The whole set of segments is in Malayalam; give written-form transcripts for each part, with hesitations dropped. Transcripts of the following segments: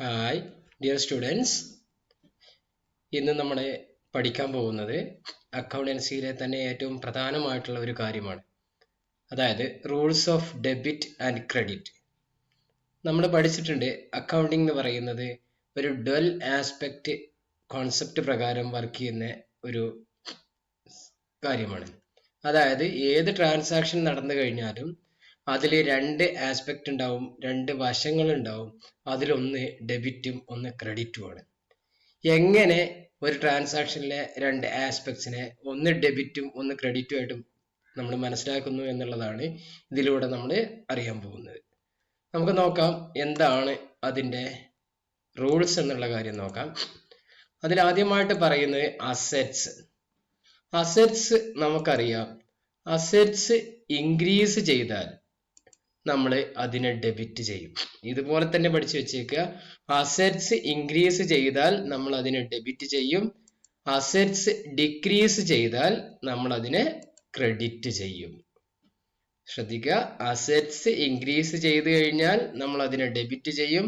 ഹായ് ഡിയർ സ്റ്റുഡൻസ്, ഇന്ന് നമ്മൾ പഠിക്കാൻ പോകുന്നത് അക്കൗണ്ടൻസിയിലെ തന്നെ ഏറ്റവും പ്രധാനമായിട്ടുള്ള ഒരു കാര്യമാണ്. അതായത് rules of debit and credit. നമ്മൾ പഠിച്ചിട്ടുണ്ട് അക്കൗണ്ടിംഗ് എന്ന് പറയുന്നത് ഒരു ഡ്വൽ ആസ്പെക്റ്റ് കോൺസെപ്റ്റ് പ്രകാരം വർക്ക് ചെയ്യുന്ന ഒരു കാര്യമാണ്. അതായത് ഏത് ട്രാൻസാക്ഷൻ നടന്നു കഴിഞ്ഞാലും അതിൽ രണ്ട് ആസ്പെക്റ്റ് ഉണ്ടാവും, രണ്ട് വശങ്ങൾ ഉണ്ടാവും. അതിലൊന്ന് ഡെബിറ്റും ഒന്ന് ക്രെഡിറ്റുമാണ്. എങ്ങനെ ഒരു ട്രാൻസാക്ഷനിലെ രണ്ട് ആസ്പെക്ട്സിനെ ഒന്ന് ഡെബിറ്റും ഒന്ന് ക്രെഡിറ്റും ആയിട്ടും നമ്മൾ മനസ്സിലാക്കുന്നു എന്നുള്ളതാണ് ഇതിലൂടെ നമ്മൾ അറിയാൻ പോകുന്നത്. നമുക്ക് നോക്കാം എന്താണ് അതിൻ്റെ റൂൾസ് എന്നുള്ള കാര്യം നോക്കാം. അതിൽ ആദ്യമായിട്ട് പറയുന്നത് അസെറ്റ്സ്. അസെറ്റ്സ് നമുക്കറിയാം, അസെറ്റ്സ് ഇൻക്രീസ് ചെയ്താൽ നമ്മൾ അതിനെ ഡെബിറ്റ് ചെയ്യും. ഇതുപോലെ തന്നെ പഠിച്ചു വെച്ചേക്കുക. അസെറ്റ്സ് ഇൻക്രീസ് ചെയ്താൽ നമ്മൾ അതിനെ ഡെബിറ്റ് ചെയ്യും. അസെറ്റ്സ് ഡിക്രീസ് ചെയ്താൽ നമ്മൾ അതിനെ ക്രെഡിറ്റ് ചെയ്യും. ശ്രദ്ധിക്കുക, അസെറ്റ്സ് ഇൻക്രീസ് ചെയ്ത് കഴിഞ്ഞാൽ നമ്മൾ അതിനെ ഡെബിറ്റ് ചെയ്യും.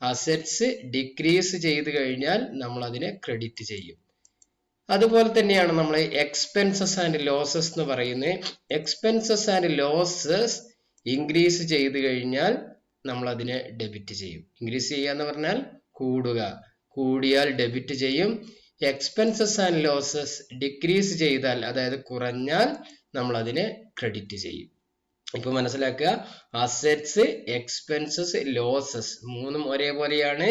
അസെറ്റ്സ് ഡിക്രീസ് ചെയ്ത് കഴിഞ്ഞാൽ നമ്മൾ അതിനെ ക്രെഡിറ്റ് ചെയ്യും. അതുപോലെ തന്നെയാണ് നമ്മൾ എക്സ്പെൻസസ് ആൻഡ് ലോസസ് എന്ന് പറയുന്നത്. എക്സ്പെൻസസ് ആൻഡ് ലോസസ് ഇൻക്രീസ് ചെയ്ത് കഴിഞ്ഞാൽ നമ്മൾ അതിനെ ഡെബിറ്റ് ചെയ്യും. ഇൻക്രീസ് ചെയ്യുക എന്ന് പറഞ്ഞാൽ കൂടുക, കൂടിയാൽ ഡെബിറ്റ് ചെയ്യും. എക്സ്പെൻസസ് ആൻഡ് ലോസസ് ഡിക്രീസ് ചെയ്താൽ, അതായത് കുറഞ്ഞാൽ നമ്മൾ അതിനെ ക്രെഡിറ്റ് ചെയ്യും. ഇപ്പൊ മനസ്സിലാക്കുക, അസെറ്റ്സ്, എക്സ്പെൻസസ്, ലോസസ് മൂന്നും ഒരേപോലെയാണ്.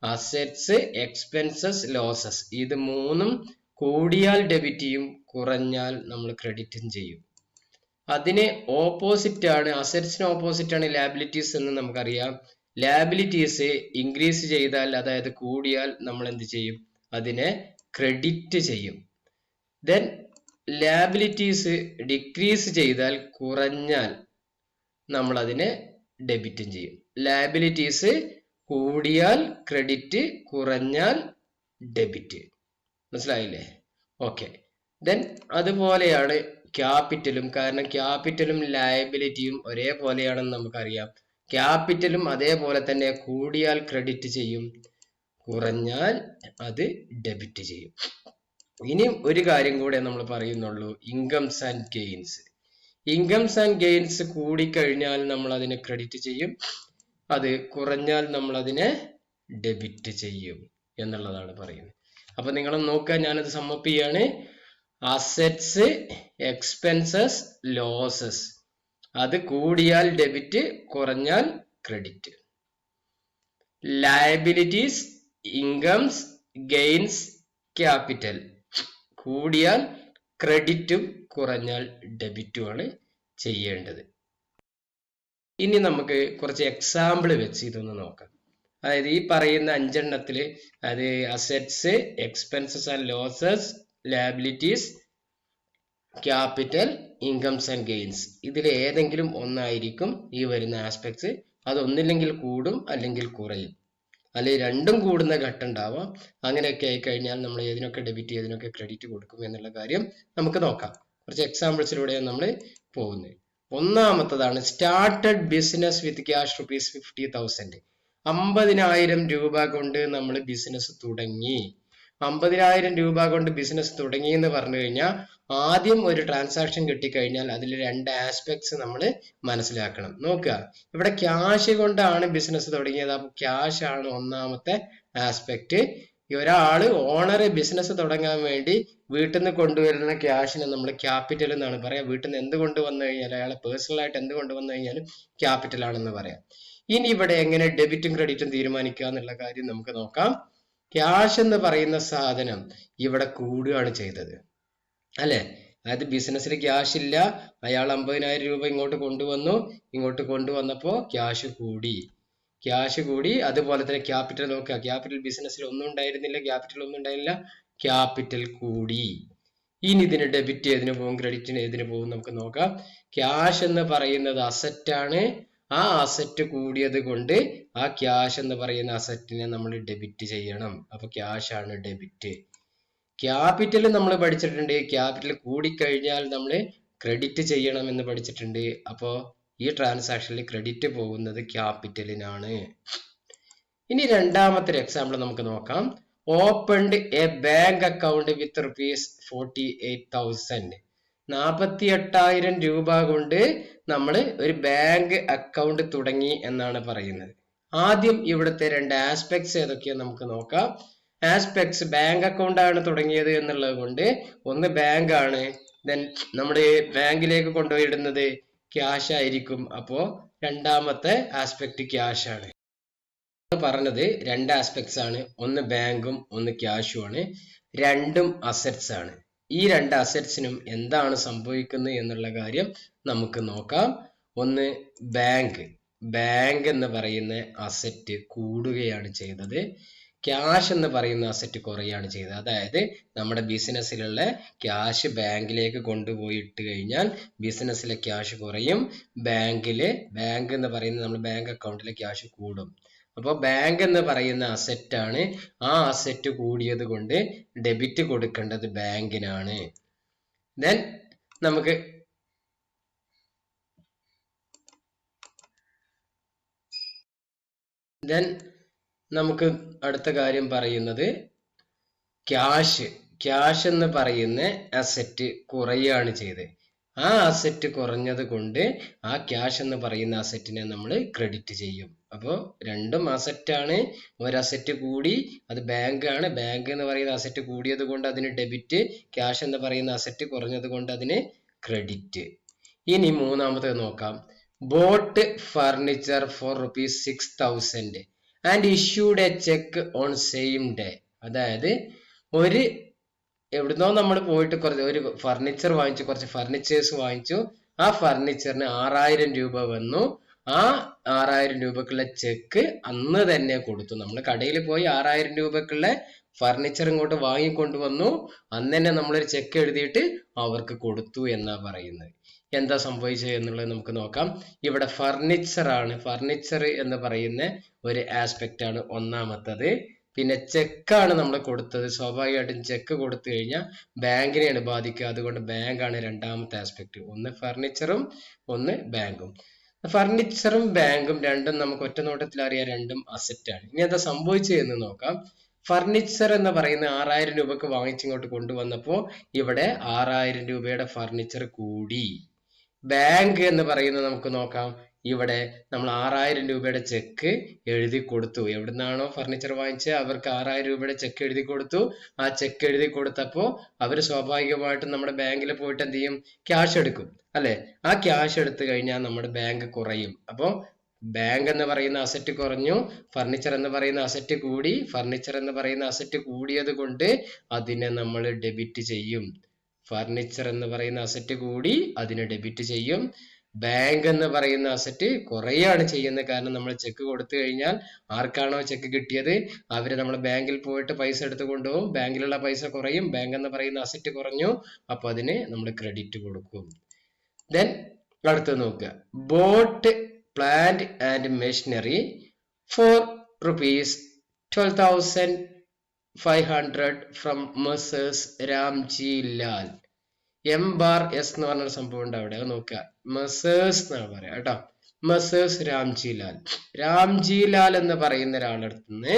അസെറ്റ്സ്, എക്സ്പെൻസസ്, ലോസസ് ഇത് മൂന്നും കൂടിയാൽ ഡെബിറ്റ് ചെയ്യും, കുറഞ്ഞാൽ നമ്മൾ ക്രെഡിറ്റും ചെയ്യും. അതിന് ഓപ്പോസിറ്റ് ആണ്, അസെറ്റ്സിന് ഓപ്പോസിറ്റ് ആണ് ലാബിലിറ്റീസ് എന്ന് നമുക്കറിയാം. ലാബിലിറ്റീസ് ഇൻക്രീസ് ചെയ്താൽ, അതായത് കൂടിയാൽ നമ്മൾ എന്ത് ചെയ്യും? അതിനെ ക്രെഡിറ്റ് ചെയ്യും. ദെൻ ലാബിലിറ്റീസ് ഡിക്രീസ് ചെയ്താൽ, കുറഞ്ഞാൽ നമ്മൾ അതിനെ ഡെബിറ്റും ചെയ്യും. ലാബിലിറ്റീസ് കൂടിയാൽ ക്രെഡിറ്റ്, കുറഞ്ഞാൽ ഡെബിറ്റ്. മനസ്സിലായില്ലേ? ഓക്കെ. ദെൻ അതുപോലെയാണ് ക്യാപിറ്റലും. കാരണം ക്യാപിറ്റലും ലയബിലിറ്റിയും ഒരേപോലെയാണെന്ന് നമുക്കറിയാം. ക്യാപിറ്റലും അതേപോലെ തന്നെ കൂടിയാൽ ക്രെഡിറ്റ് ചെയ്യും, കുറഞ്ഞാൽ അത് ഡെബിറ്റ് ചെയ്യും. ഇനി ഒരു കാര്യം കൂടെ നമ്മൾ പറയുന്നുള്ളൂ, incomes and gains. Incomes and gains കൂടിക്കഴിഞ്ഞാൽ നമ്മൾ അതിനെ ക്രെഡിറ്റ് ചെയ്യും, അത് കുറഞ്ഞാൽ നമ്മൾ അതിനെ ഡെബിറ്റ് ചെയ്യും എന്നുള്ളതാണ് പറയുന്നത്. അപ്പൊ നിങ്ങൾ നോക്കുക, ഞാനത് സമ്മപ്പ് ചെയ്യാണ്. അസെറ്റ്സ്, എക്സ്പെൻസസ്, ലോസസ് അത് കൂടിയാൽ ഡെബിറ്റ്, കുറഞ്ഞാൽ credit. Liabilities, incomes, gains, capital കൂടിയാൽ ക്രെഡിറ്റും കുറഞ്ഞാൽ ഡെബിറ്റുമാണ് ചെയ്യേണ്ടത്. ഇനി നമുക്ക് കുറച്ച് എക്സാമ്പിൾ വെച്ച് ഇതൊന്ന് നോക്കാം. അതായത് ഈ പറയുന്ന അഞ്ചെണ്ണത്തില്, അത് assets, expenses and losses, liabilities, capital, incomes and gains ഇതിൽ ഏതെങ്കിലും ഒന്നായിരിക്കും ഈ വരുന്ന ആസ്പെക്ട്സ്. അതൊന്നില്ലെങ്കിൽ കൂടും അല്ലെങ്കിൽ കുറയും, അല്ലെങ്കിൽ രണ്ടും കൂടുന്ന ഘട്ടം ഉണ്ടാവാം. അങ്ങനെയൊക്കെ ആയിക്കഴിഞ്ഞാൽ നമ്മൾ ഏതിനൊക്കെ ഡെബിറ്റ്, ഏതിനൊക്കെ ക്രെഡിറ്റ് കൊടുക്കും എന്നുള്ള കാര്യം നമുക്ക് നോക്കാം. കുറച്ച് എക്സാമ്പിൾസിലൂടെയാണ് നമ്മൾ പോകുന്നത്. ഒന്നാമത്തതാണ് സ്റ്റാർട്ടഡ് ബിസിനസ് വിത്ത് ക്യാഷ് ₹50,000. 50,000 രൂപ കൊണ്ട് നമ്മൾ ബിസിനസ് തുടങ്ങി. 50,000 രൂപ കൊണ്ട് ബിസിനസ് തുടങ്ങി എന്ന് പറഞ്ഞു കഴിഞ്ഞാൽ, ആദ്യം ഒരു ട്രാൻസാക്ഷൻ കിട്ടിക്കഴിഞ്ഞാൽ അതിൽ രണ്ട് ആസ്പെക്ട്സ് നമ്മൾ മനസ്സിലാക്കണം. നോക്കുക, ഇവിടെ ക്യാഷ് കൊണ്ടാണ് ബിസിനസ് തുടങ്ങിയത്. അപ്പൊ ക്യാഷ് ആണ് ഒന്നാമത്തെ ആസ്പെക്ട്. ഒരാള് ഓണർ ബിസിനസ് തുടങ്ങാൻ വേണ്ടി വീട്ടിൽ നിന്ന് കൊണ്ടുവരുന്ന ക്യാഷിനെ നമ്മൾ ക്യാപിറ്റൽ എന്നാണ് പറയാം. വീട്ടിൽ നിന്ന് എന്ത് കൊണ്ടുവന്നു കഴിഞ്ഞാൽ, അയാളെ പേഴ്സണൽ ആയിട്ട് എന്ത് കൊണ്ടുവന്നു കഴിഞ്ഞാലും ക്യാപിറ്റൽ ആണെന്ന് പറയാം. ഇനി ഇവിടെ എങ്ങനെ ഡെബിറ്റും ക്രെഡിറ്റും തീരുമാനിക്കുക എന്നുള്ള കാര്യം നമുക്ക് നോക്കാം. ക്യാഷ് എന്ന് പറയുന്ന സാധനം ഇവിടെ കൂടുകയാണ് ചെയ്തത്, അല്ലെ? അതായത് ബിസിനസ്സിൽ ക്യാഷ് ഇല്ല, അയാൾ 50,000 രൂപ ഇങ്ങോട്ട് കൊണ്ടുവന്നപ്പോ ക്യാഷ് കൂടി. അതുപോലെ തന്നെ ക്യാപിറ്റൽ നോക്കുക, ക്യാപിറ്റൽ ബിസിനസ്സിൽ ഒന്നും ഉണ്ടായിരുന്നില്ല, ക്യാപിറ്റൽ കൂടി. ഇനി ഇതിന് ഡെബിറ്റ് ഏതിന് പോകും, ക്രെഡിറ്റിന് ഏതിന് പോകും നമുക്ക് നോക്കാം. ക്യാഷ് എന്ന് പറയുന്നത് അസറ്റ് ആണ്. ആ അസറ്റ് കൂടിയത് കൊണ്ട് ആ ക്യാഷ് എന്ന് പറയുന്ന അസറ്റിനെ നമ്മൾ ഡെബിറ്റ് ചെയ്യണം. അപ്പൊ ക്യാഷ് ആണ് ഡെബിറ്റ്. ക്യാപിറ്റൽ നമ്മൾ പഠിച്ചിട്ടുണ്ട്, ക്യാപിറ്റൽ കൂടിക്കഴിഞ്ഞാൽ നമ്മൾ ക്രെഡിറ്റ് ചെയ്യണം എന്ന് പഠിച്ചിട്ടുണ്ട്. അപ്പോൾ ഈ ട്രാൻസാക്ഷനിൽ ക്രെഡിറ്റ് പോകുന്നത് ക്യാപിറ്റലിനാണ്. ഇനി രണ്ടാമത്തെ ഒരു എക്സാമ്പിൾ നമുക്ക് നോക്കാം. ഓപ്പൺഡ് എ ബാങ്ക് അക്കൗണ്ട് വിത്ത് ₹48,000. 48,000 രൂപ കൊണ്ട് നമ്മൾ ഒരു ബാങ്ക് അക്കൗണ്ട് തുടങ്ങി എന്നാണ് പറയുന്നത്. ആദ്യം ഇവിടുത്തെ രണ്ട് ആസ്പെക്ട്സ് ഏതൊക്കെയാണ് നമുക്ക് നോക്കാം. ആസ്പെക്ട്സ് ബാങ്ക് അക്കൗണ്ട് ആണ് തുടങ്ങിയത് എന്നുള്ളത് കൊണ്ട് ഒന്ന് ബാങ്ക് ആണ്, ദെൻ നമ്മുടെ ബാങ്കിലേക്ക് കൊണ്ടുപോയിടുന്നത് ക്യാഷ് ആയിരിക്കും. അപ്പോ രണ്ടാമത്തെ ആസ്പെക്ട് ക്യാഷ് ആണ്. പറഞ്ഞത് രണ്ട് ആസ്പെക്ട്സ് ആണ്, ഒന്ന് ബാങ്കും ഒന്ന് ക്യാഷും ആണ്. രണ്ടും അസറ്റ്സ് ആണ്. ഈ രണ്ട് അസറ്റ്സിനും എന്താണ് സംഭവിക്കുന്നത് എന്നുള്ള കാര്യം നമുക്ക് നോക്കാം. ഒന്ന് ബാങ്ക് എന്ന് പറയുന്ന അസറ്റ് കൂടുകയാണ് ചെയ്തത്. ക്യാഷ് എന്ന് പറയുന്ന അസറ്റ് കുറയാണ് ചെയ്തത്. അതായത് നമ്മുടെ ബിസിനസ്സിലുള്ള ക്യാഷ് ബാങ്കിലേക്ക് കൊണ്ടുപോയിട്ട് കഴിഞ്ഞാൽ ബിസിനസ്സിലെ ക്യാഷ് കുറയും, ബാങ്ക് എന്ന് പറയുന്ന നമ്മുടെ ബാങ്ക് അക്കൗണ്ടിലെ ക്യാഷ് കൂടും. അപ്പോൾ ബാങ്ക് എന്ന് പറയുന്ന അസറ്റ് ആണ്. ആ അസറ്റ് കൂടിയത് കൊണ്ട് ഡെബിറ്റ് കൊടുക്കേണ്ടത് ബാങ്കിനാണ്. ദെൻ നമുക്ക് അടുത്ത കാര്യം പറയുന്നത് ക്യാഷ് എന്ന് പറയുന്ന അസറ്റ് കുറയാണ് ചെയ്തത്. ആ അസറ്റ് കുറഞ്ഞത് കൊണ്ട് ആ ക്യാഷ് എന്ന് പറയുന്ന അസറ്റിനെ നമ്മൾ ക്രെഡിറ്റ് ചെയ്യും. അപ്പോൾ രണ്ടും അസറ്റ് ആണ്. ഒരു അസറ്റ് കൂടി, അത് ബാങ്ക് ആണ്. ബാങ്ക് എന്ന് പറയുന്ന അസറ്റ് കൂടിയത് കൊണ്ട് അതിന് ഡെബിറ്റ്, ക്യാഷ് എന്ന് പറയുന്ന അസറ്റ് കുറഞ്ഞത് കൊണ്ട് അതിന് ക്രെഡിറ്റ്. ഇനി മൂന്നാമത്തെ നോക്കാം. Boat furniture four ₹6,000 and issued a cheque on same day. അതായത് എവിടുന്നോ നമ്മൾ പോയിട്ട് ഒരു ഫർണിച്ചർ വാങ്ങിച്ചു, കുറച്ച് ഫർണിച്ചേഴ്സ് വാങ്ങിച്ചു. ആ ഫർണിച്ചറിന് 6,000 രൂപ വന്നു. ആ 6,000 രൂപക്കുള്ള ചെക്ക് അന്ന് തന്നെ കൊടുത്തു. നമ്മൾ കടയിൽ പോയി 6,000 രൂപക്കുള്ള ഫർണിച്ചർ ഇങ്ങോട്ട് വാങ്ങിക്കൊണ്ടുവന്നു. അന്ന് തന്നെ നമ്മളൊരു ചെക്ക് എഴുതിയിട്ട് അവർക്ക് കൊടുത്തു എന്നാ പറയുന്നത്. എന്താ സംഭവിച്ചത് എന്നുള്ളത് നമുക്ക് നോക്കാം. ഇവിടെ ഫർണിച്ചർ ആണ്. ഫർണിച്ചർ എന്ന് പറയുന്ന ഒരു ആസ്പെക്റ്റ് ആണ് ഒന്നാമത്തത്. പിന്നെ ചെക്കാണ് നമ്മൾ കൊടുത്തത്. സ്വാഭാവികമായിട്ടും ചെക്ക് കൊടുത്തു കഴിഞ്ഞാൽ ബാങ്കിനെയാണ് ബാധിക്കുക. അതുകൊണ്ട് ബാങ്കാണ് രണ്ടാമത്തെ ആസ്പെക്ട്. ഒന്ന് ഫർണിച്ചറും ഒന്ന് ബാങ്കും. ഫർണിച്ചറും ബാങ്കും രണ്ടും നമുക്ക് ഒറ്റ നോട്ടത്തിൽ അറിയാം, രണ്ടും അസറ്റ് ആണ്. ഇനി എന്താ സംഭവിച്ചതെന്ന് നോക്കാം. ഫർണിച്ചർ എന്ന് പറയുന്ന 6,000 രൂപക്ക് വാങ്ങിച്ചിങ്ങോട്ട് കൊണ്ടുവന്നപ്പോൾ ഇവിടെ 6,000 രൂപയുടെ ഫർണിച്ചർ കൂടി. ബാങ്ക് എന്ന് പറയുന്നത് നമുക്ക് നോക്കാം. ഇവിടെ നമ്മൾ 6,000 രൂപയുടെ ചെക്ക് എഴുതി കൊടുത്തു. എവിടുന്നാണോ ഫർണിച്ചർ വാങ്ങിച്ചത് അവർക്ക് 6,000 രൂപയുടെ ചെക്ക് എഴുതി കൊടുത്തു. ആ ചെക്ക് എഴുതി കൊടുത്തപ്പോൾ അവർ സ്വാഭാവികമായിട്ടും നമ്മുടെ ബാങ്കിൽ പോയിട്ട് എന്ത് ചെയ്യും? ക്യാഷ് എടുക്കും, അല്ലെ? ആ ക്യാഷ് എടുത്തു കഴിഞ്ഞാൽ നമ്മുടെ ബാങ്ക് കുറയും. അപ്പോൾ ബാങ്ക് എന്ന് പറയുന്ന അസറ്റ് കുറഞ്ഞു, ഫർണിച്ചർ എന്ന് പറയുന്ന അസറ്റ് കൂടി. ഫർണിച്ചർ എന്ന് പറയുന്ന അസറ്റ് കൂടിയത് കൊണ്ട് അതിനെ നമ്മൾ ഡെബിറ്റ് ചെയ്യും. ഫർണിച്ചർ എന്ന് പറയുന്ന അസറ്റ് കൂടി, അതിനെ ഡെബിറ്റ് ചെയ്യും. ബാങ്ക് എന്ന് പറയുന്ന അസറ്റ് കുറയാണ് ചെയ്യുന്നത്. കാരണം നമ്മൾ ചെക്ക് കൊടുത്തു കഴിഞ്ഞാൽ ആർക്കാണോ ചെക്ക് കിട്ടിയത് അവര് നമ്മൾ ബാങ്കിൽ പോയിട്ട് പൈസ എടുത്ത് കൊണ്ടുപോകും. ബാങ്കിലുള്ള പൈസ കുറയും. ബാങ്ക് എന്ന് പറയുന്ന അസറ്റ് കുറഞ്ഞു, അപ്പൊ അതിന് നമ്മൾ ക്രെഡിറ്റ് കൊടുക്കും. ദെൻ അടുത്ത് നോക്കുക. Bought plant and machinery for ₹12,500 from messrs Ramji Lal. M.S എന്ന് പറഞ്ഞൊരു സംഭവം ഉണ്ട് അവിടെ, നോക്കുക. മെസ്സേഴ്സ് എന്നാണ് പറയാ കേട്ടോ. മെസ്സേഴ്സ് രാംജി ലാൽ എന്ന് പറയുന്ന ഒരാളടുത്ത് നിന്ന്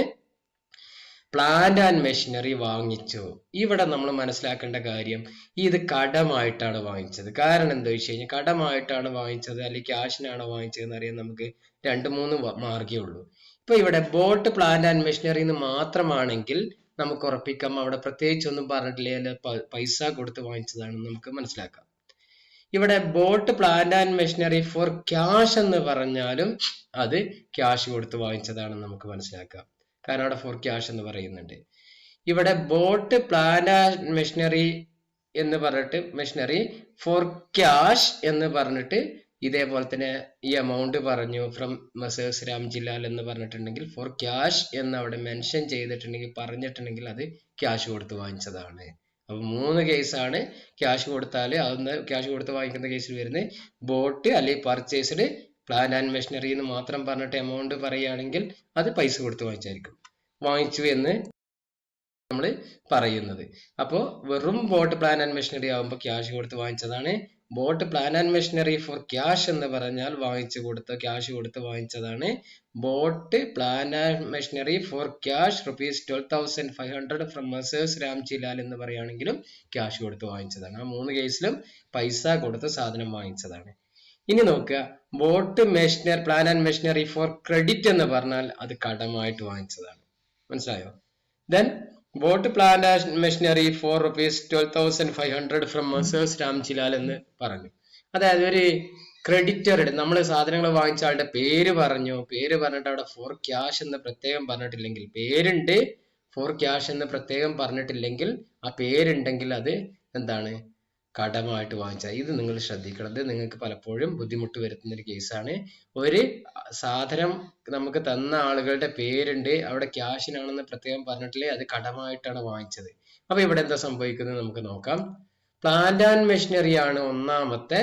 പ്ലാന്റ് ആൻഡ് മെഷീനറി വാങ്ങിച്ചു. ഇവിടെ നമ്മൾ മനസ്സിലാക്കേണ്ട കാര്യം, ഇത് കടമായിട്ടാണ് വാങ്ങിച്ചത്. കാരണം എന്താ വെച്ച് കഴിഞ്ഞാൽ കടമായിട്ടാണ് വാങ്ങിച്ചത് അല്ലെങ്കിൽ ക്യാഷിനാണോ വാങ്ങിച്ചതെന്ന് അറിയാൻ നമുക്ക് 2-3 മാർഗ്ഗമേ ഉള്ളൂ. ഇപ്പൊ ഇവിടെ ബോട്ട് പ്ലാന്റ് ആൻഡ് മെഷീനറി എന്ന് മാത്രമാണെങ്കിൽ നമുക്ക് ഉറപ്പിക്കാം അവിടെ പ്രത്യേകിച്ച് ഒന്നും പറഞ്ഞിട്ടില്ല, അല്ല പൈസ കൊടുത്ത് വാങ്ങിച്ചതാണെന്ന് നമുക്ക് മനസ്സിലാക്കാം. ഇവിടെ boat plant and machinery for cash എന്ന് പറഞ്ഞാലും അത് ക്യാഷ് കൊടുത്ത് വാങ്ങിച്ചതാണെന്ന് നമുക്ക് മനസ്സിലാക്കാം. കാരണം അവിടെ ഫോർ ക്യാഷ് എന്ന് പറയുന്നുണ്ട്. ഇവിടെ ബോട്ട് പ്ലാന്റ് ആൻഡ് മെഷീനറി എന്ന് പറഞ്ഞിട്ട് മെഷീനറി ഫോർ ക്യാഷ് എന്ന് പറഞ്ഞിട്ട് ഇതേപോലെ തന്നെ ഈ എമൗണ്ട് പറഞ്ഞു ഫ്രം മെസ്സേഴ്സ് രാംജി ലാൽ എന്ന് പറഞ്ഞിട്ടുണ്ടെങ്കിൽ ഫോർ ക്യാഷ് എന്ന് അവിടെ മെൻഷൻ ചെയ്തിട്ടുണ്ടെങ്കിൽ പറഞ്ഞിട്ടുണ്ടെങ്കിൽ അത് ക്യാഷ് കൊടുത്ത് വാങ്ങിച്ചതാണ്. അപ്പൊ 3 കേസാണ് ക്യാഷ് കൊടുത്താൽ അതൊന്ന് ക്യാഷ് കൊടുത്ത് വാങ്ങിക്കുന്ന കേസിൽ വരുന്നത്. ബോട്ട് അല്ലെങ്കിൽ പർച്ചേസ്ഡ് പ്ലാന്റ് ആൻഡ് മെഷീനറി എന്ന് മാത്രം പറഞ്ഞിട്ട് എമൗണ്ട് പറയുകയാണെങ്കിൽ അത് പൈസ കൊടുത്ത് വാങ്ങിച്ചു എന്ന് നമ്മൾ പറയുന്നത്. അപ്പോൾ വെറും ബോട്ട് പ്ലാന്റ് ആൻഡ് മെഷീനറി ആകുമ്പോൾ ക്യാഷ് കൊടുത്ത് വാങ്ങിച്ചതാണ്. Bought plant and machinery for cash എന്ന് പറഞ്ഞാൽ ക്യാഷ് കൊടുത്ത് വാങ്ങിച്ചതാണ്. Bought plant and machinery for cash ₹12,500 from messrs Ramjilal എന്ന് പറയുകയാണെങ്കിലും ക്യാഷ് കൊടുത്ത് വാങ്ങിച്ചതാണ്. ആ 3 കേസിലും പൈസ കൊടുത്ത് സാധനം വാങ്ങിച്ചതാണ്. ഇനി നോക്കുക, bought plant and machinery for credit എന്ന് പറഞ്ഞാൽ അത് കടമായിട്ട് വാങ്ങിച്ചതാണ്. മനസ്സിലായോ? Then bought plant and machinery for ₹12,500 from messrs Ramjilal എന്ന് പറഞ്ഞു. അതായത് ഒരു ക്രെഡിറ്ററുടെ നമ്മൾ സാധനങ്ങൾ വാങ്ങിച്ച ആളുടെ പേര് പറഞ്ഞിട്ട് അവിടെ ഫോർ ക്യാഷ് എന്ന് പ്രത്യേകം പറഞ്ഞിട്ടില്ലെങ്കിൽ, പേരുണ്ട് ഫോർ ക്യാഷ് എന്ന് പ്രത്യേകം പറഞ്ഞിട്ടില്ലെങ്കിൽ, ആ പേരുണ്ടെങ്കിൽ അത് എന്താണ്? കടമായിട്ട് വാങ്ങിച്ചാൽ. ഇത് നിങ്ങൾ ശ്രദ്ധിക്കണം. ഇത് നിങ്ങൾക്ക് പലപ്പോഴും ബുദ്ധിമുട്ട് വരുത്തുന്ന ഒരു കേസാണ്. ഒരു സാധനം നമുക്ക് തന്ന ആളുകളുടെ പേരുണ്ട്, അവിടെ ക്യാഷിനാണെന്ന് പ്രത്യേകം പറഞ്ഞിട്ടില്ലേ, അത് കടമായിട്ടാണ് വാങ്ങിച്ചത്. അപ്പൊ ഇവിടെ എന്താ സംഭവിക്കുന്നത് നമുക്ക് നോക്കാം. പ്ലാന്റ് ആൻഡ് മെഷീനറി ആണ് ഒന്നാമത്തെ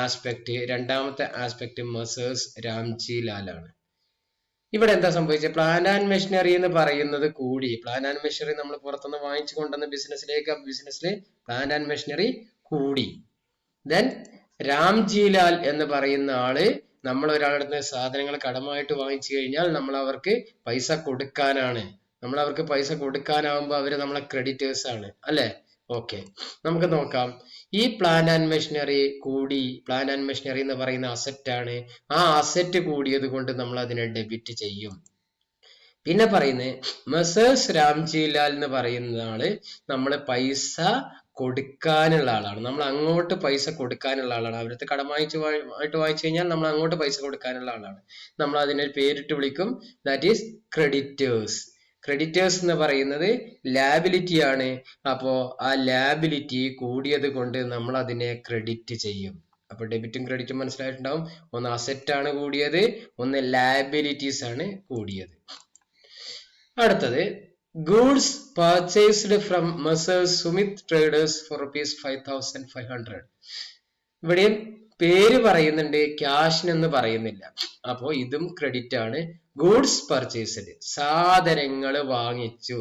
ആസ്പെക്ട്. രണ്ടാമത്തെ ആസ്പെക്ട് മെസേഴ്സ് രാംജിലാൽ ആണ്. ഇവിടെ എന്താ സംഭവിച്ചത്? പ്ലാന്റ് ആൻഡ് മെഷീനറി എന്ന് പറയുന്നത് കൂടി. പ്ലാന്റ് ആൻഡ് മെഷീനറി നമ്മൾ പുറത്തുനിന്ന് വാങ്ങിച്ചു കൊണ്ടുവന്ന ബിസിനസ്സിൽ പ്ലാന്റ് ആൻഡ് മെഷീനറി കൂടി. ദെൻ രാംജിലാൽ എന്ന് പറയുന്ന ആള് നമ്മൾ ഒരാളുടെ സാധനങ്ങൾ കടമായിട്ട് വാങ്ങിച്ചു കഴിഞ്ഞാൽ നമ്മൾ അവർക്ക് പൈസ കൊടുക്കാനാണ്. നമ്മൾ അവർക്ക് പൈസ കൊടുക്കാനാവുമ്പോൾ അവര് നമ്മളെ ക്രെഡിറ്റേഴ്സ് ആണ്, അല്ലെ? ഓക്കെ, നമുക്ക് നോക്കാം. ഈ പ്ലാന്റ് ആൻഡ് മെഷീനറി കൂടി. പ്ലാന്റ് ആൻഡ് മെഷീനറി എന്ന് പറയുന്ന അസറ്റ് ആണ്. ആ അസറ്റ് കൂടിയത് കൊണ്ട് നമ്മൾ അതിനെ ഡെബിറ്റ് ചെയ്യും. പിന്നെ പറയുന്നത് മെസേഴ്സ് രാംജിലാൽ എന്ന് പറയുന്ന ആള് നമ്മള് പൈസ കൊടുക്കാനുള്ള ആളാണ്. നമ്മൾ അങ്ങോട്ട് പൈസ കൊടുക്കാനുള്ള ആളാണ്. അവരടുത്ത് കടം വാങ്ങിച്ചു കഴിഞ്ഞാൽ നമ്മൾ അങ്ങോട്ട് പൈസ കൊടുക്കാനുള്ള ആളാണ്. നമ്മൾ അതിനെ പേരിട്ട് വിളിക്കും. That is creditors. ക്രെഡിറ്റേഴ്സ് എന്ന് പറയുന്നത് ലാബിലിറ്റി ആണ്. അപ്പോ ആ ലാബിലിറ്റി കൂടിയത് കൊണ്ട് നമ്മൾ അതിനെ ക്രെഡിറ്റ് ചെയ്യും. അപ്പൊ ഡെബിറ്റും ക്രെഡിറ്റും മനസ്സിലായിട്ടുണ്ടാവും. ഒന്ന് അസറ്റ് ആണ് കൂടിയത്, ഒന്ന് ലാബിലിറ്റീസ് ആണ് കൂടിയത്. അടുത്തത് goods purchased from messrs Sumit traders for ₹5,500. ഇവിടെയും പേര് പറയുന്നുണ്ട്, ക്യാഷിന് എന്ന് പറയുന്നില്ല. അപ്പോ ഇതും ക്രെഡിറ്റ് ആണ്. ഗൂഡ്സ് പർച്ചേസ്ഡ്, സാധനങ്ങൾ വാങ്ങിച്ചു.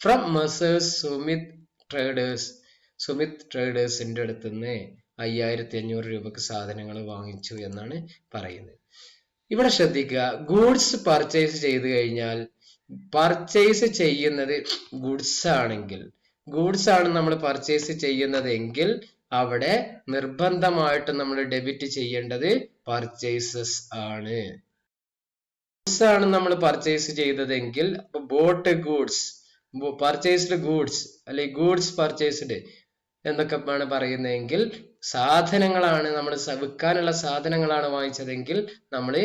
ഫ്രം മെസേഴ്സ് സുമിത് ട്രേഡേഴ്സിന്റെ അടുത്ത് നിന്ന് 5,500 രൂപക്ക് സാധനങ്ങൾ വാങ്ങിച്ചു എന്നാണ് പറയുന്നത്. ഇവിടെ ശ്രദ്ധിക്കുക, ഗൂഡ്സ് പർച്ചേസ് ചെയ്ത് കഴിഞ്ഞാൽ, പർച്ചേസ് ചെയ്യുന്നത് ഗുഡ്സ് ആണെങ്കിൽ, ഗുഡ്സ് ആണ് നമ്മൾ പർച്ചേസ് ചെയ്യുന്നതെങ്കിൽ അവിടെ നിർബന്ധമായിട്ട് നമ്മൾ ഡെബിറ്റ് ചെയ്യേണ്ടത് പർച്ചേസസ് ആണ്. ഗുഡ്സ് ആണ് നമ്മൾ പർച്ചേസ് ചെയ്തതെങ്കിൽ ബോട്ട് ഗുഡ്സ്, പർച്ചേസ്ഡ് ഗുഡ്സ് അല്ലെങ്കിൽ ഗുഡ്സ് പർച്ചേസ്ഡ് എന്നൊക്കെയാണ് പറയുന്നതെങ്കിൽ സാധനങ്ങളാണ്, നമ്മൾ വിൽക്കാനുള്ള സാധനങ്ങളാണ് വാങ്ങിച്ചതെങ്കിൽ നമ്മൾ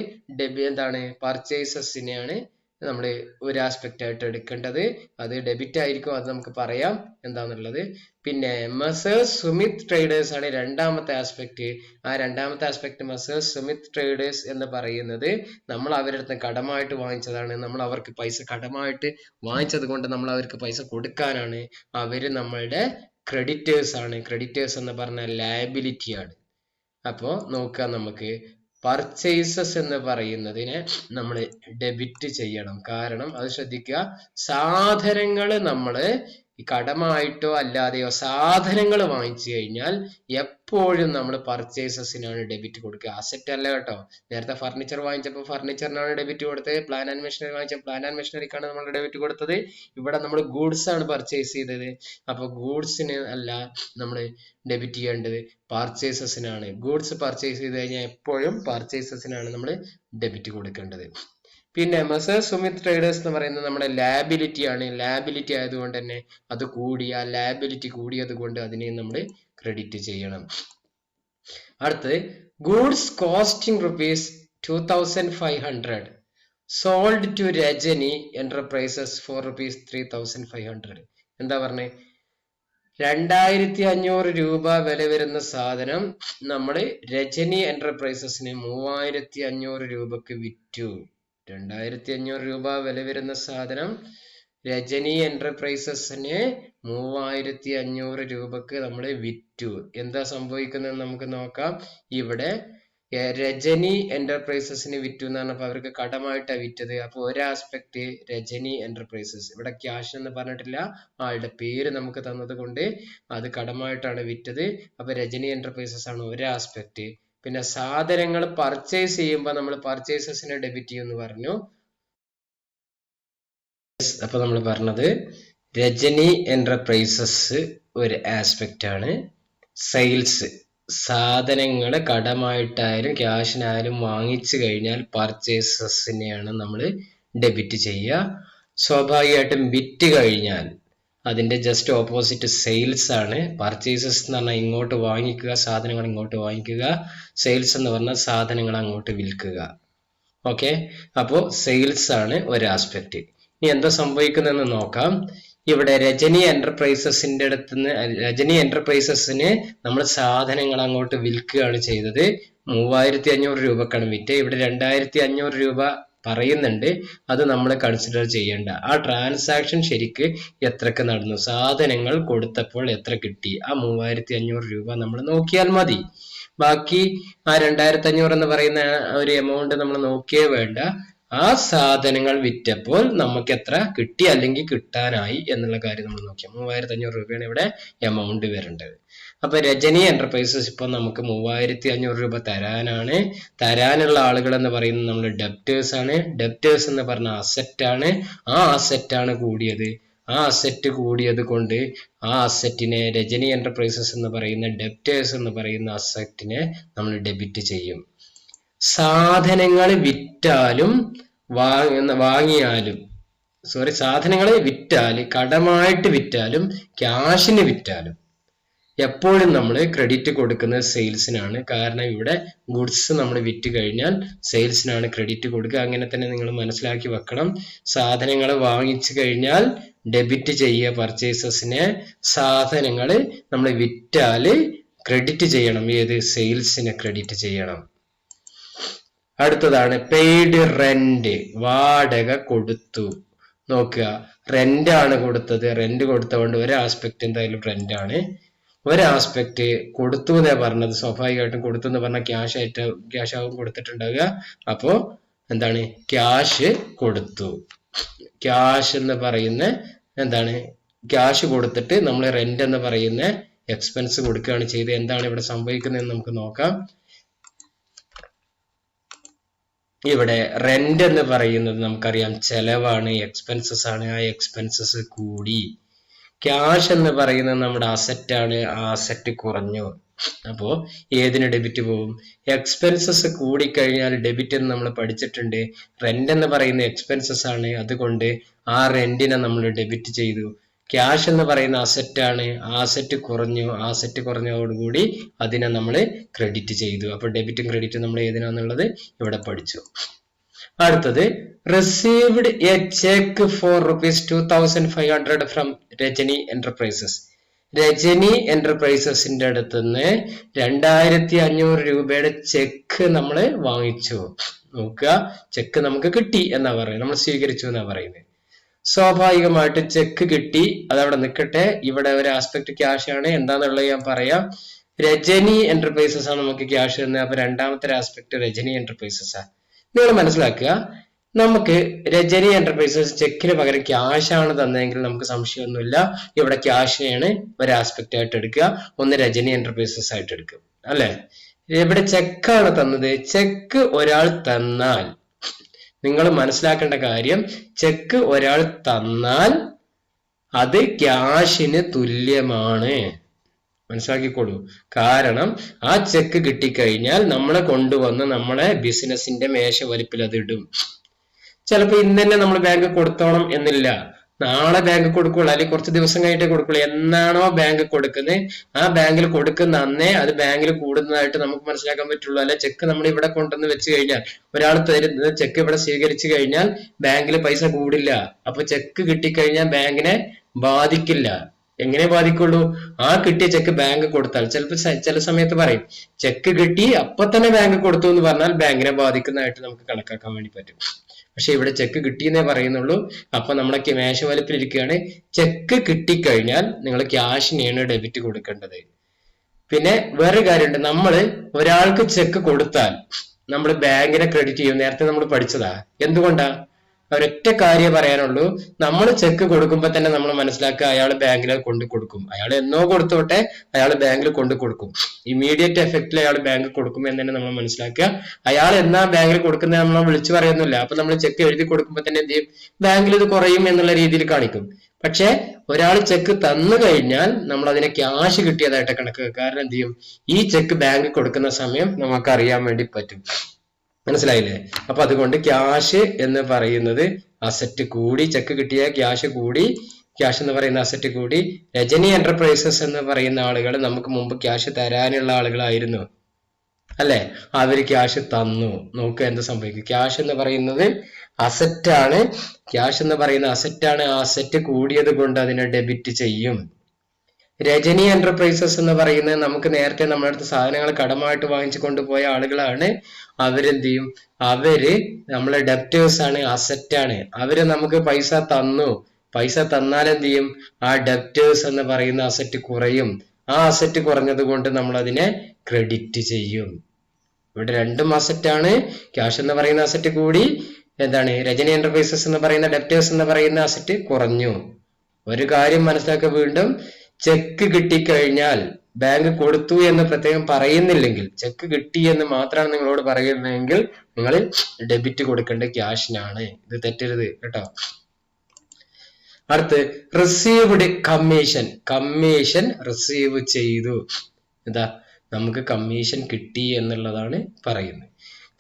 എന്താണ് പർച്ചേസസിനെയാണ് നമ്മൾ ഒരു ആസ്പെക്റ്റ് ആയിട്ട് എടുക്കേണ്ടത്. അത് ഡെബിറ്റ് ആയിരിക്കും, അത് നമുക്ക് പറയാം എന്താന്നുള്ളത്. പിന്നെ മെസേഴ്സ് സുമിത് ട്രേഡേഴ്സ് ആണ് രണ്ടാമത്തെ ആസ്പെക്ട്. ആ രണ്ടാമത്തെ ആസ്പെക്ട് മെസേഴ്സ് സുമിത് ട്രേഡേഴ്സ് എന്ന് പറയുന്നത് നമ്മൾ അവരുടെ അടുത്ത് കടമായിട്ട് വാങ്ങിച്ചതാണ്. നമ്മൾ അവർക്ക് പൈസ കടമായിട്ട് വാങ്ങിച്ചത് കൊണ്ട് നമ്മൾ അവർക്ക് പൈസ കൊടുക്കാനാണ്. അവര് നമ്മളുടെ ക്രെഡിറ്റേഴ്സ് ആണ്. ക്രെഡിറ്റേഴ്സ് എന്ന് പറഞ്ഞാൽ ലയബിലിറ്റി ആണ്. അപ്പോ നോക്കാം, നമുക്ക് പർച്ചേസസ് എന്ന് പറയുന്നതിനെ നമ്മൾ ഡെബിറ്റ് ചെയ്യണം. കാരണം അത് ശ്രദ്ധിക്കുക, സാധനങ്ങൾ നമ്മൾ കടമായിട്ടോ അല്ലാതെയോ സാധനങ്ങൾ വാങ്ങിച്ചു കഴിഞ്ഞാൽ എപ്പോഴും നമ്മൾ പർച്ചേസസിനാണ് ഡെബിറ്റ് കൊടുക്കുക, അസറ്റ് അല്ല കേട്ടോ. നേരത്തെ ഫർണിച്ചർ വാങ്ങിച്ചപ്പോൾ ഫർണിച്ചറിനാണ് ഡെബിറ്റ് കൊടുത്തത്. പ്ലാൻ ആൻഡ് മെഷീനറി വാങ്ങിച്ചപ്പോൾ പ്ലാൻ ആൻഡ് മെഷീനറിക്കാണ് നമ്മൾ ഡെബിറ്റ് കൊടുത്തത്. ഇവിടെ നമ്മൾ ഗൂഡ്സ് ആണ് പർച്ചേസ് ചെയ്തത്. അപ്പൊ ഗൂഡ്സിന് അല്ല നമ്മൾ ഡെബിറ്റ് ചെയ്യേണ്ടത്, പർച്ചേസസിനാണ്. ഗൂഡ്സ് പർച്ചേസ് ചെയ്ത് കഴിഞ്ഞാൽ എപ്പോഴും പർച്ചേസസിനാണ് നമ്മൾ ഡെബിറ്റ് കൊടുക്കേണ്ടത്. പിന്നെ മെസേഴ്സ് സുമിത് ട്രേഡേഴ്സ് എന്ന് പറയുന്നത് നമ്മുടെ ലാബിലിറ്റി ആണ്. ലാബിലിറ്റി ആയതുകൊണ്ട് തന്നെ അത് കൂടി, ആ ലാബിലിറ്റി കൂടിയത് കൊണ്ട് അതിനെ നമ്മൾ ക്രെഡിറ്റ് ചെയ്യണം. അടുത്തത് goods costing ₹2,500 sold to Rajani enterprises for ₹3,500. എന്താ പറഞ്ഞേ? 2,500 രൂപ വില വരുന്ന സാധനം നമ്മൾ രജനി എന്റർപ്രൈസസിന് 3,500 രൂപക്ക് വിറ്റു. 2,500 രൂപ വില വരുന്ന സാധനം രജനി എന്റർപ്രൈസസിന് 3,500 രൂപക്ക് നമ്മൾ വിറ്റു. എന്താ സംഭവിക്കുന്നത് നമുക്ക് നോക്കാം. ഇവിടെ രജനി എന്റർപ്രൈസസിന് വിറ്റു എന്ന് പറഞ്ഞപ്പോൾ അവർക്ക് കടമായിട്ടാണ് വിറ്റത്. അപ്പോൾ ഒരു ആസ്പെക്ട് രജനി എന്റർപ്രൈസസ്, ഇവിടെ ക്യാഷ് എന്ന് പറഞ്ഞിട്ടില്ല, ആളുടെ പേര് നമുക്ക് തന്നത് കൊണ്ട് അത് കടമായിട്ടാണ് വിറ്റത്. അപ്പൊ രജനി എന്റർപ്രൈസസ് ആണ് ഒരു ആസ്പെക്ട്. പിന്നെ സാധനങ്ങൾ പർച്ചേസ് ചെയ്യുമ്പോൾ നമ്മൾ പർച്ചേസസിനെ ഡെബിറ്റ് ചെയ്യുമെന്ന് പറഞ്ഞു. അപ്പൊ നമ്മൾ പറഞ്ഞത് രജനി എന്റർപ്രൈസസ് ഒരു ആസ്പെക്റ്റ് ആണ്. സെയിൽസ്, സാധനങ്ങൾ കടമായിട്ടായാലും ക്യാഷിനായാലും വാങ്ങിച്ചു കഴിഞ്ഞാൽ പർച്ചേസസിനെയാണ് നമ്മൾ ഡെബിറ്റ് ചെയ്യുക. സ്വാഭാവികമായിട്ടും വിറ്റ് കഴിഞ്ഞാൽ അതിന്റെ ജസ്റ്റ് ഓപ്പോസിറ്റ് സെയിൽസ് ആണ്. പർച്ചേസസ് എന്ന് പറഞ്ഞാൽ ഇങ്ങോട്ട് വാങ്ങിക്കുക, സാധനങ്ങൾ ഇങ്ങോട്ട് വാങ്ങിക്കുക. സെയിൽസ് എന്ന് പറഞ്ഞാൽ സാധനങ്ങൾ അങ്ങോട്ട് വിൽക്കുക. ഓക്കെ, അപ്പോൾ സെയിൽസ് ആണ് ഒരു ആസ്പെക്ട്. ഇനി എന്താ സംഭവിക്കുന്നതെന്ന് നോക്കാം. ഇവിടെ രജനി എന്റർപ്രൈസസിന്റെ അടുത്തുനിന്ന് രജനി എന്റർപ്രൈസസിന് നമ്മൾ സാധനങ്ങൾ അങ്ങോട്ട് വിൽക്കുകയാണ് ചെയ്തത്. 3500 രൂപക്കാണ് വിറ്റ്. ഇവിടെ 2500 രൂപ പറയുന്നുണ്ട്, അത് നമ്മൾ കൺസിഡർ ചെയ്യേണ്ട. ആ ട്രാൻസാക്ഷൻ ശരിക്ക് എത്രക്ക് നടന്നു, സാധനങ്ങൾ കൊടുത്തപ്പോൾ എത്ര കിട്ടി, ആ 3500 രൂപ നമ്മൾ നോക്കിയാൽ മതി. ബാക്കി ആ 2500 എന്ന് പറയുന്ന ഒരു എമൗണ്ട് നമ്മൾ നോക്കിയേ വേണ്ട. ആ സാധനങ്ങൾ വിറ്റപ്പോൾ നമുക്ക് എത്ര കിട്ടി അല്ലെങ്കിൽ കിട്ടാനായി എന്നുള്ള കാര്യം നമ്മൾ നോക്കിയാൽ 3500 രൂപയാണ് ഇവിടെ എമൗണ്ട് വരേണ്ടത്. അപ്പൊ രജനി എന്റർപ്രൈസസ് ഇപ്പൊ നമുക്ക് 3500 രൂപ തരാനുള്ള ആളുകൾ എന്ന് പറയുന്നത് നമ്മൾ ഡെപ്റ്റേഴ്സ് ആണ്. ഡെപ്റ്റേഴ്സ് എന്ന് പറഞ്ഞ അസറ്റ് ആണ്. ആ അസറ്റ് ആണ് കൂടിയത്. ആ അസറ്റ് കൂടിയത് കൊണ്ട് ആ അസറ്റിനെ രജനി എന്റർപ്രൈസസ് എന്ന് പറയുന്ന ഡെപ്റ്റേഴ്സ് എന്ന് പറയുന്ന അസറ്റിനെ നമ്മൾ ഡെബിറ്റ് ചെയ്യും. സാധനങ്ങൾ വിറ്റാലും സാധനങ്ങൾ വിറ്റാല്, കടമായിട്ട് വിറ്റാലും ക്യാഷിന് വിറ്റാലും എപ്പോഴും നമ്മൾ ക്രെഡിറ്റ് കൊടുക്കുന്നത് സെയിൽസിനാണ്. കാരണം ഇവിടെ ഗുഡ്സ് നമ്മൾ വിറ്റ് കഴിഞ്ഞാൽ സെയിൽസിനാണ് ക്രെഡിറ്റ് കൊടുക്കുക. അങ്ങനെ തന്നെ നിങ്ങൾ മനസ്സിലാക്കി വെക്കണം. സാധനങ്ങൾ വാങ്ങിച്ചു കഴിഞ്ഞാൽ ഡെബിറ്റ് ചെയ്യുക പർച്ചേസസിനെ. സാധനങ്ങൾ നമ്മൾ വിറ്റാല് ക്രെഡിറ്റ് ചെയ്യണം. ഏത്? സെയിൽസിനെ ക്രെഡിറ്റ് ചെയ്യണം. അടുത്തതാണ് പെയ്ഡ് റെന്റ്, വാടക കൊടുത്തു. നോക്കുക, റെന്റ് ആണ് കൊടുത്തത്. റെന്റ് കൊടുത്തതുകൊണ്ട് ഒരു ആസ്പെക്ട് എന്തായാലും റെന്റ് ആണ്. ഒരു ആസ്പെക്ട് കൊടുത്തു എന്നാ പറഞ്ഞത്. സ്വാഭാവികമായിട്ടും കൊടുത്തു എന്ന് പറഞ്ഞാൽ ക്യാഷ് ആവും കൊടുത്തിട്ടുണ്ടാവുക. അപ്പോ എന്താണ്? ക്യാഷ് കൊടുത്തു. ക്യാഷ് എന്ന് പറയുന്ന എന്താണ്? ക്യാഷ് കൊടുത്തിട്ട് നമ്മൾ റെന്റ് എന്ന് പറയുന്ന എക്സ്പെൻസ് കൊടുക്കുകയാണ് ചെയ്തത്. എന്താണ് ഇവിടെ സംഭവിക്കുന്നതെന്ന് നമുക്ക് നോക്കാം. ഇവിടെ റെന്റ് എന്ന് പറയുന്നത് നമുക്കറിയാം ചെലവാണ്, എക്സ്പെൻസസ് ആണ്. ആ എക്സ്പെൻസസ് കൂടി. ക്യാഷ് എന്ന് പറയുന്നത് നമ്മുടെ അസറ്റ് ആണ്. ആ അസറ്റ് കുറഞ്ഞു. അപ്പോ ഏതിന് ഡെബിറ്റ് പോകും? എക്സ്പെൻസസ് കൂടിക്കഴിഞ്ഞാൽ ഡെബിറ്റ് എന്ന് നമ്മൾ പഠിച്ചിട്ടുണ്ട്. റെന്റ് എന്ന് പറയുന്ന എക്സ്പെൻസസ് ആണ്. അതുകൊണ്ട് ആ റെന്റിനെ നമ്മൾ ഡെബിറ്റ് ചെയ്തു. ക്യാഷ് എന്ന് പറയുന്ന അസറ്റ് ആണ്. ആ അസറ്റ് കുറഞ്ഞു. ആ അസറ്റ് കുറഞ്ഞതോടുകൂടി അതിനെ നമ്മൾ ക്രെഡിറ്റ് ചെയ്തു. അപ്പൊ ഡെബിറ്റും ക്രെഡിറ്റും നമ്മൾ ഏതിനാന്നുള്ളത് ഇവിടെ പഠിച്ചു. അടുത്തത് received a cheque for ₹2500 from Rajani enterprises. Rajani എന്റർപ്രൈസസിന്റെ അടുത്തുനിന്ന് 2500 രൂപയുടെ ചെക്ക് നമ്മൾ വാങ്ങിച്ചു. നോക്കുക, ചെക്ക് നമുക്ക് കിട്ടി എന്നാ പറയുന്നത്, നമ്മൾ സ്വീകരിച്ചു എന്നാ പറയുന്നത്. സ്വാഭാവികമായിട്ട് ചെക്ക് കിട്ടി, അതവിടെ നിൽക്കട്ടെ. ഇവിടെ ഒരു ആസ്പെക്ട് ക്യാഷ് ആണ്. എന്താന്നുള്ളത് ഞാൻ പറയാം. രജനി എന്റർപ്രൈസസ് ആണ് നമുക്ക് ക്യാഷ് തന്നെ. അപ്പൊ രണ്ടാമത്തെ ആസ്പെക്ട് രജനി എന്റർപ്രൈസസ് ആണ്. നിങ്ങൾ മനസ്സിലാക്കുക, നമുക്ക് രജനി എന്റർപ്രൈസസ് ചെക്കിന് പകരം ക്യാഷ് ആണ് തന്നെങ്കിൽ നമുക്ക് സംശയമൊന്നുമില്ല. ഇവിടെ ക്യാഷിനെയാണ് ഒരു ആസ്പെക്ട് ആയിട്ട് എടുക്കുക, ഒന്ന് രജനി എന്റർപ്രൈസസ് ആയിട്ട് എടുക്കും, അല്ലെ? ഇവിടെ ചെക്കാണ് തന്നത്. ചെക്ക് ഒരാൾ തന്നാൽ നിങ്ങൾ മനസ്സിലാക്കേണ്ട കാര്യം, ചെക്ക് ഒരാൾ തന്നാൽ അത് ക്യാഷിന് തുല്യമാണ്. മനസ്സിലാക്കിക്കോളൂ. കാരണം ആ ചെക്ക് കിട്ടിക്കഴിഞ്ഞാൽ നമ്മളെ കൊണ്ടുവന്ന് നമ്മളെ ബിസിനസിന്റെ മേശ വലിപ്പിൽ അത് ഇടും. ചിലപ്പോ ഇന്ന് തന്നെ നമ്മൾ ബാങ്ക് കൊടുത്തോണം എന്നില്ല. നാളെ ബാങ്ക് കൊടുക്കുള്ളൂ, അല്ലെങ്കിൽ കുറച്ച് ദിവസം കഴിഞ്ഞിട്ടേ കൊടുക്കുള്ളൂ. എന്നാണോ ബാങ്ക് കൊടുക്കുന്നത് ആ ബാങ്കിൽ കൊടുക്കുന്ന അന്നേ അത് ബാങ്കിൽ കൂടുന്നതായിട്ട് നമുക്ക് മനസ്സിലാക്കാൻ പറ്റുള്ളൂ. അല്ലെ ചെക്ക് നമ്മൾ ഇവിടെ കൊണ്ടുവന്ന് വെച്ച് കഴിഞ്ഞാൽ, ഒരാൾ തരുന്നത് ചെക്ക് ഇവിടെ സ്വീകരിച്ചു കഴിഞ്ഞാൽ ബാങ്കിൽ പൈസ കൂടില്ല. അപ്പൊ ചെക്ക് കിട്ടിക്കഴിഞ്ഞാൽ ബാങ്കിനെ ബാധിക്കില്ല. എങ്ങനെ ബാധിക്കുള്ളൂ? ആ കിട്ടിയ ചെക്ക് ബാങ്ക് കൊടുത്താൽ. ചില സമയത്ത് പറയും ചെക്ക് കിട്ടി അപ്പൊ തന്നെ ബാങ്ക് കൊടുത്തു എന്ന് പറഞ്ഞാൽ ബാങ്കിനെ ബാധിക്കുന്നതായിട്ട് നമുക്ക് കണക്കാക്കാൻ വേണ്ടി പറ്റും. പക്ഷെ ഇവിടെ ചെക്ക് കിട്ടിയെന്നേ പറയുന്നുള്ളൂ. അപ്പൊ നമ്മളെ മേശ വലിപ്പിലിരിക്കുകയാണ്. ചെക്ക് കിട്ടിക്കഴിഞ്ഞാൽ നിങ്ങൾ ക്യാഷിനെയാണ് ഡെബിറ്റ് കൊടുക്കേണ്ടത്. പിന്നെ വേറൊരു കാര്യമുണ്ട്, നമ്മള് ഒരാൾക്ക് ചെക്ക് കൊടുത്താൽ നമ്മൾ ബാങ്കിനെ ക്രെഡിറ്റ് ചെയ്യും. നേരത്തെ നമ്മൾ പഠിച്ചതാ. എന്തുകൊണ്ടാ? ഒരൊറ്റ കാര്യം പറയാനുള്ളൂ, നമ്മൾ ചെക്ക് കൊടുക്കുമ്പോ തന്നെ നമ്മൾ മനസ്സിലാക്കുക അയാൾ ബാങ്കിൽ കൊണ്ട് കൊടുക്കും. അയാൾ എന്നോ കൊടുത്തോട്ടെ, അയാൾ ബാങ്കിൽ കൊണ്ട് കൊടുക്കും. ഇമീഡിയറ്റ് എഫക്റ്റിൽ അയാൾ ബാങ്കിൽ കൊടുക്കും എന്ന് തന്നെ നമ്മൾ മനസ്സിലാക്കുക. അയാൾ എന്നാ ബാങ്കിൽ കൊടുക്കുന്നത് നമ്മൾ വിളിച്ചു പറയുന്നില്ല. അപ്പൊ നമ്മൾ ചെക്ക് എഴുതി കൊടുക്കുമ്പോ തന്നെ എന്ത് ചെയ്യും? ബാങ്കിൽ ഇത് കുറയും എന്നുള്ള രീതിയിൽ കാണിക്കും. പക്ഷെ ഒരാൾ ചെക്ക് തന്നു കഴിഞ്ഞാൽ നമ്മൾ അതിനെ ക്യാഷ് കിട്ടിയതായിട്ട് കണക്ക്. കാരണം എന്ത് ചെയ്യും? ഈ ചെക്ക് ബാങ്കിൽ കൊടുക്കുന്ന സമയം നമുക്ക് അറിയാൻ വേണ്ടി പറ്റും. മനസ്സിലായില്ലേ? അപ്പൊ അതുകൊണ്ട് ക്യാഷ് എന്ന് പറയുന്നത് അസറ്റ് കൂടി, ചെക്ക് കിട്ടിയ ക്യാഷ് കൂടി, ക്യാഷ് എന്ന് പറയുന്ന അസറ്റ് കൂടി. രജനി എന്റർപ്രൈസസ് എന്ന് പറയുന്ന ആളുകൾ നമുക്ക് മുമ്പ് ക്യാഷ് തരാനുള്ള ആളുകളായിരുന്നു അല്ലെ? അവര് ക്യാഷ് തന്നു. നോക്കുക എന്ത് സംഭവിക്കും. ക്യാഷ് എന്ന് പറയുന്നത് അസറ്റാണ്. ക്യാഷ് എന്ന് പറയുന്ന അസറ്റാണ്. ആ അസറ്റ് കൂടിയത് കൊണ്ട് അതിനെ ഡെബിറ്റ് ചെയ്യും. രജനി എന്റർപ്രൈസസ് എന്ന് പറയുന്നത് നമുക്ക് നേരത്തെ നമ്മുടെ അടുത്ത് സാധനങ്ങൾ കടമായിട്ട് വാങ്ങിച്ചു കൊണ്ടുപോയ ആളുകളാണ്. അവരെന്ത് ചെയ്യും? അവര് നമ്മളെ ഡെപ്റ്റേഴ്സ് ആണ്, അസറ്റാണ്. അവര് നമുക്ക് പൈസ തന്നു. പൈസ തന്നാൽ എന്ത് ചെയ്യും? ആ ഡെപ്റ്റേഴ്സ് എന്ന് പറയുന്ന അസറ്റ് കുറയും. ആ അസറ്റ് കുറഞ്ഞത് കൊണ്ട് നമ്മൾ അതിനെ ക്രെഡിറ്റ് ചെയ്യും. ഇവിടെ രണ്ടും അസറ്റാണ്. ക്യാഷ് എന്ന് പറയുന്ന അസറ്റ് കൂടി, എന്താണ് രജനി എന്റർപ്രൈസസ് എന്ന് പറയുന്ന ഡെപ്റ്റേഴ്സ് എന്ന് പറയുന്ന അസറ്റ് കുറഞ്ഞു. ഒരു കാര്യം മനസ്സിലാക്കുക, വീണ്ടും ചെക്ക് കിട്ടിക്കഴിഞ്ഞാൽ ബാങ്ക് കൊടുത്തു എന്ന് പ്രത്യേകം പറയുന്നില്ലെങ്കിൽ, ചെക്ക് കിട്ടി എന്ന് മാത്രമാണ് നിങ്ങളോട് പറയുന്നതെങ്കിൽ നിങ്ങൾ ഡെബിറ്റ് കൊടുക്കേണ്ട ക്യാഷിനാണ്. ഇത് തെറ്റരുത് കേട്ടോ. അടുത്ത് റിസീവ്ഡ് കമ്മീഷൻ. കമ്മീഷൻ റിസീവ് ചെയ്തു. എന്താ? നമുക്ക് കമ്മീഷൻ കിട്ടി എന്നുള്ളതാണ് പറയുന്നത്.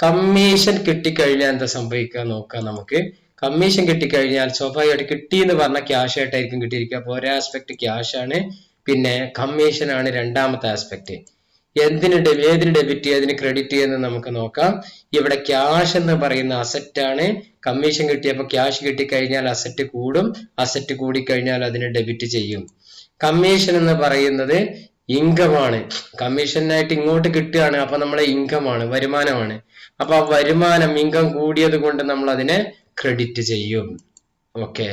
കമ്മീഷൻ കിട്ടിക്കഴിഞ്ഞാൽ എന്താ സംഭവിക്കുക നോക്കാം നമുക്ക്. കമ്മീഷൻ കിട്ടിക്കഴിഞ്ഞാൽ സ്വാഭാവികമായിട്ട് കിട്ടി എന്ന് പറഞ്ഞാൽ ക്യാഷ് ആയിട്ടായിരിക്കും കിട്ടിയിരിക്കുക. അപ്പൊ ഒരു ആസ്പെക്ട് ക്യാഷ് ആണ്, പിന്നെ കമ്മീഷൻ ആണ് രണ്ടാമത്തെ ആസ്പെക്ട്. ഏതിന് ഡെബിറ്റ് ഏതിന് ക്രെഡിറ്റ് എന്ന് നമുക്ക് നോക്കാം. ഇവിടെ ക്യാഷ് എന്ന് പറയുന്ന അസറ്റ് ആണ്. കമ്മീഷൻ കിട്ടിയപ്പോൾ ക്യാഷ് കിട്ടിക്കഴിഞ്ഞാൽ അസറ്റ് കൂടും. അസറ്റ് കൂടിക്കഴിഞ്ഞാൽ അതിന് ഡെബിറ്റ് ചെയ്യും. കമ്മീഷൻ എന്ന് പറയുന്നത് ഇൻകം ആണ്. കമ്മീഷനായിട്ട് ഇങ്ങോട്ട് കിട്ടുകയാണ്. അപ്പൊ നമ്മളെ ഇൻകം ആണ്, വരുമാനമാണ്. അപ്പൊ ആ വരുമാനം, ഇൻകം കൂടിയത് കൊണ്ട് നമ്മൾ അതിനെ ക്രെഡിറ്റ് ചെയ്യും. ഓക്കെ,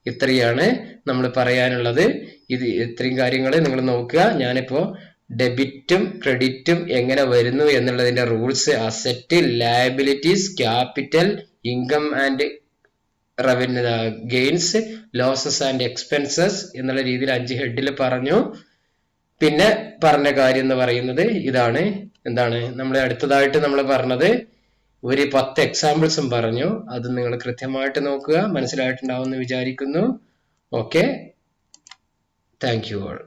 ഇത്രയാണ് നമ്മൾ പറയാനുള്ളത്. ഇത്രയും കാര്യങ്ങൾ നിങ്ങൾ നോക്കുക. ഞാനിപ്പോ ഡെബിറ്റും ക്രെഡിറ്റും എങ്ങനെ വരുന്നു എന്നുള്ളതിന്റെ rules, asset, liabilities, capital, income and revenue gains, losses and expenses എന്നുള്ള രീതിയിൽ 5 ഹെഡിൽ പറഞ്ഞു. പിന്നെ പറഞ്ഞ കാര്യം എന്ന് പറയുന്നത് ഇതാണ്. എന്താണ് നമ്മൾ അടുത്തതായിട്ട് നമ്മൾ പറഞ്ഞത്? ഒരു 10 എക്സാമ്പിൾസും പറഞ്ഞു. അത് നിങ്ങൾ കൃത്യമായിട്ട് നോക്കുക. മനസ്സിലായിട്ടുണ്ടാവും എന്ന് വിചാരിക്കുന്നു. Okay, thank you all.